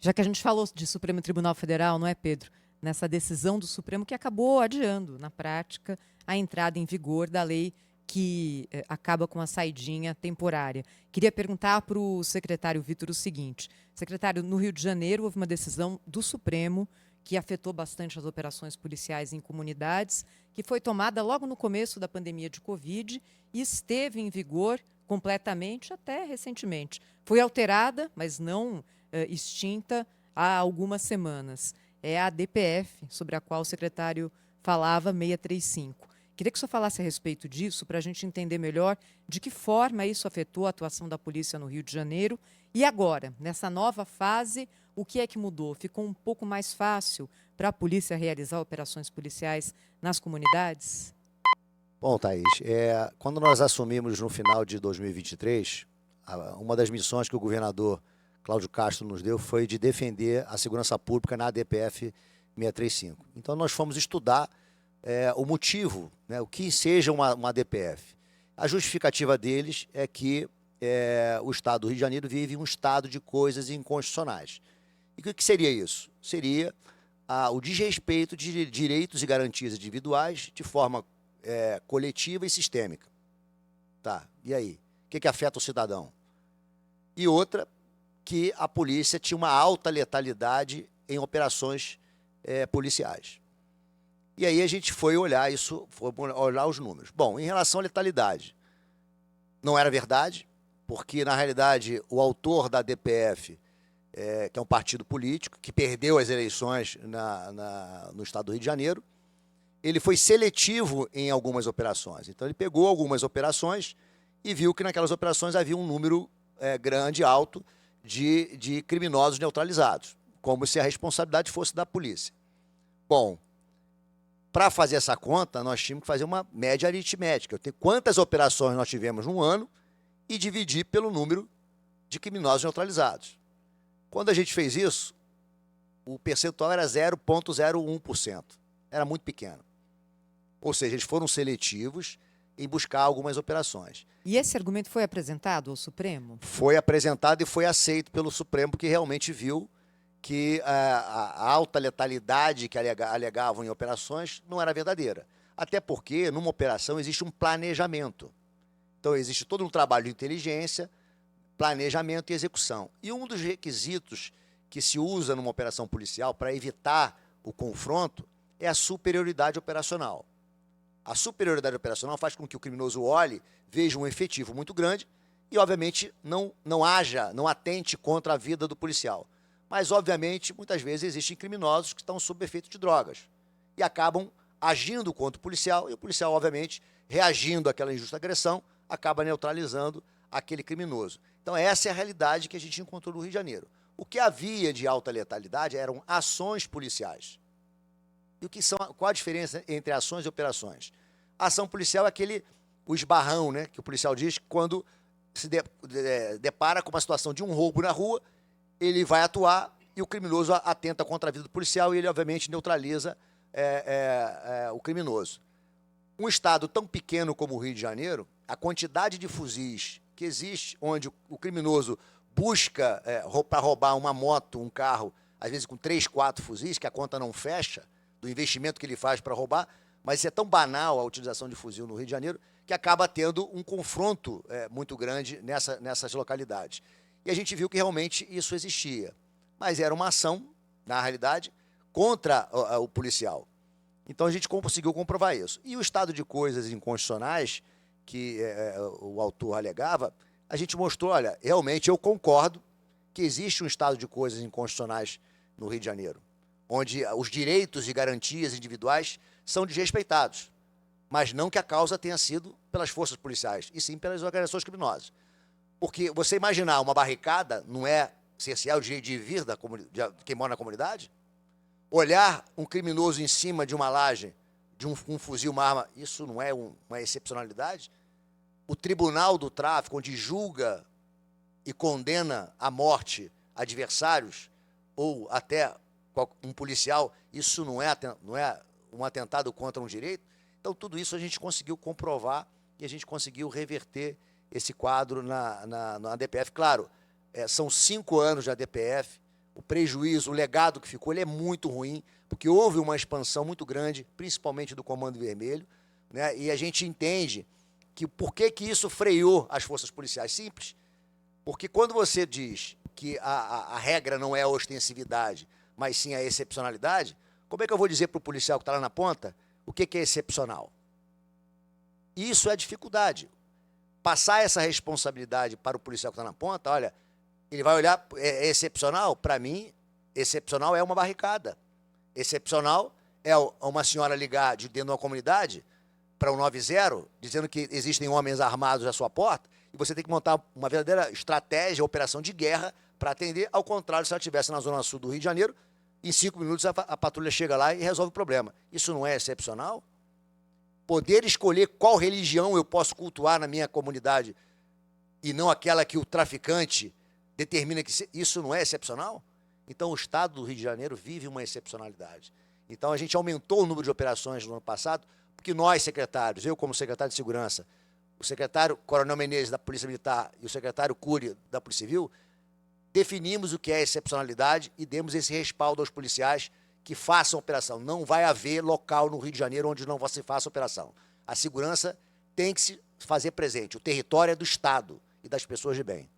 Já que a gente falou de Supremo Tribunal Federal, não é, Pedro? Nessa decisão do Supremo que acabou adiando, na prática, a entrada em vigor da lei que acaba com a saidinha temporária. Queria perguntar para o secretário Vitor o seguinte. Secretário, no Rio de Janeiro houve uma decisão do Supremo que afetou bastante as operações policiais em comunidades, que foi tomada logo no começo da pandemia de Covid e esteve em vigor completamente até recentemente. Foi alterada, mas não extinta há algumas semanas. É a DPF, sobre a qual o secretário falava, 635. Queria que o senhor falasse a respeito disso, para a gente entender melhor de que forma isso afetou a atuação da polícia no Rio de Janeiro. E agora, nessa nova fase, o que é que mudou? Ficou um pouco mais fácil para a polícia realizar operações policiais nas comunidades? Bom, Thaís, quando nós assumimos no final de 2023, uma das missões que o governador Cláudio Castro nos deu foi de defender a segurança pública na ADPF 635. Então nós fomos estudar o motivo, né, o que seja uma ADPF. A justificativa deles é que o Estado do Rio de Janeiro vive um estado de coisas inconstitucionais. E o que seria isso? Seria o desrespeito de direitos e garantias individuais de forma coletiva e sistêmica. Tá, e aí? O que afeta o cidadão? E outra, que a polícia tinha uma alta letalidade em operações policiais. E aí a gente foi olhar isso, foi olhar os números. Bom, em relação à letalidade, não era verdade, porque, na realidade, o autor da DPF, que é um partido político, que perdeu as eleições no estado do Rio de Janeiro, ele foi seletivo em algumas operações. Então, ele pegou algumas operações e viu que naquelas operações havia um número grande, alto, de criminosos neutralizados, como se a responsabilidade fosse da polícia. Bom, para fazer essa conta, nós tínhamos que fazer uma média aritmética. Quantas operações nós tivemos num ano e dividir pelo número de criminosos neutralizados. Quando a gente fez isso, o percentual era 0,01%. Era muito pequeno. Ou seja, eles foram seletivos em buscar algumas operações. E esse argumento foi apresentado ao Supremo? Foi apresentado e foi aceito pelo Supremo, que realmente viu que a alta letalidade que alegavam em operações não era verdadeira. Até porque, numa operação, existe um planejamento. Então, existe todo um trabalho de inteligência, planejamento e execução. E um dos requisitos que se usa numa operação policial para evitar o confronto é a superioridade operacional. A superioridade operacional faz com que o criminoso olhe, veja um efetivo muito grande e, obviamente, não atente contra a vida do policial. Mas, obviamente, muitas vezes existem criminosos que estão sob efeito de drogas e acabam agindo contra o policial e o policial, obviamente, reagindo àquela injusta agressão, acaba neutralizando aquele criminoso. Então, essa é a realidade que a gente encontrou no Rio de Janeiro. O que havia de alta letalidade eram ações policiais. E qual a diferença entre ações e operações? A ação policial é o esbarrão, né, que o policial diz quando se depara com uma situação de um roubo na rua, ele vai atuar e o criminoso atenta contra a vida do policial e ele, obviamente, neutraliza o criminoso. Um estado tão pequeno como o Rio de Janeiro, a quantidade de fuzis que existe, onde o criminoso busca para roubar uma moto, um carro, às vezes com 3, 4 fuzis, que a conta não fecha, do investimento que ele faz para roubar, mas é tão banal a utilização de fuzil no Rio de Janeiro que acaba tendo um confronto muito grande nessas localidades. E a gente viu que realmente isso existia. Mas era uma ação, na realidade, contra o policial. Então a gente conseguiu comprovar isso. E o estado de coisas inconstitucionais que o autor alegava, a gente mostrou, olha, realmente eu concordo que existe um estado de coisas inconstitucionais no Rio de Janeiro, onde os direitos e garantias individuais são desrespeitados, mas não que a causa tenha sido pelas forças policiais, e sim pelas organizações criminosas. Porque você imaginar uma barricada não é cercear o direito de vir de quem mora na comunidade? Olhar um criminoso em cima de uma laje, de um fuzil, uma arma, isso não é uma excepcionalidade? O tribunal do tráfico, onde julga e condena à morte adversários, ou até um policial, isso não é um atentado contra um direito? Então, tudo isso a gente conseguiu comprovar e a gente conseguiu reverter esse quadro na ADPF. Claro, são 5 anos de ADPF, o prejuízo, o legado que ficou, ele é muito ruim, porque houve uma expansão muito grande, principalmente do Comando Vermelho, né? E a gente entende que por que isso freou as forças policiais? Simples. Porque quando você diz que a regra não é a ostensividade, mas sim a excepcionalidade, como é que eu vou dizer para o policial que está lá na ponta o que é excepcional? Isso é dificuldade. Passar essa responsabilidade para o policial que está na ponta, olha, ele vai olhar, é excepcional? Para mim, excepcional é uma barricada. Excepcional é uma senhora ligar de dentro de uma comunidade para o 90, dizendo que existem homens armados à sua porta, e você tem que montar uma verdadeira estratégia, operação de guerra para atender. Ao contrário, se ela estivesse na zona sul do Rio de Janeiro, em 5 minutos a patrulha chega lá e resolve o problema. Isso não é excepcional? Poder escolher qual religião eu posso cultuar na minha comunidade e não aquela que o traficante determina que... Isso não é excepcional? Então, o Estado do Rio de Janeiro vive uma excepcionalidade. Então, a gente aumentou o número de operações no ano passado, porque nós, secretários, eu como secretário de Segurança, o secretário Coronel Menezes da Polícia Militar e o secretário Cury da Polícia Civil, definimos o que é excepcionalidade e demos esse respaldo aos policiais que façam operação. Não vai haver local no Rio de Janeiro onde não se faça operação. A segurança tem que se fazer presente. O território é do Estado e das pessoas de bem.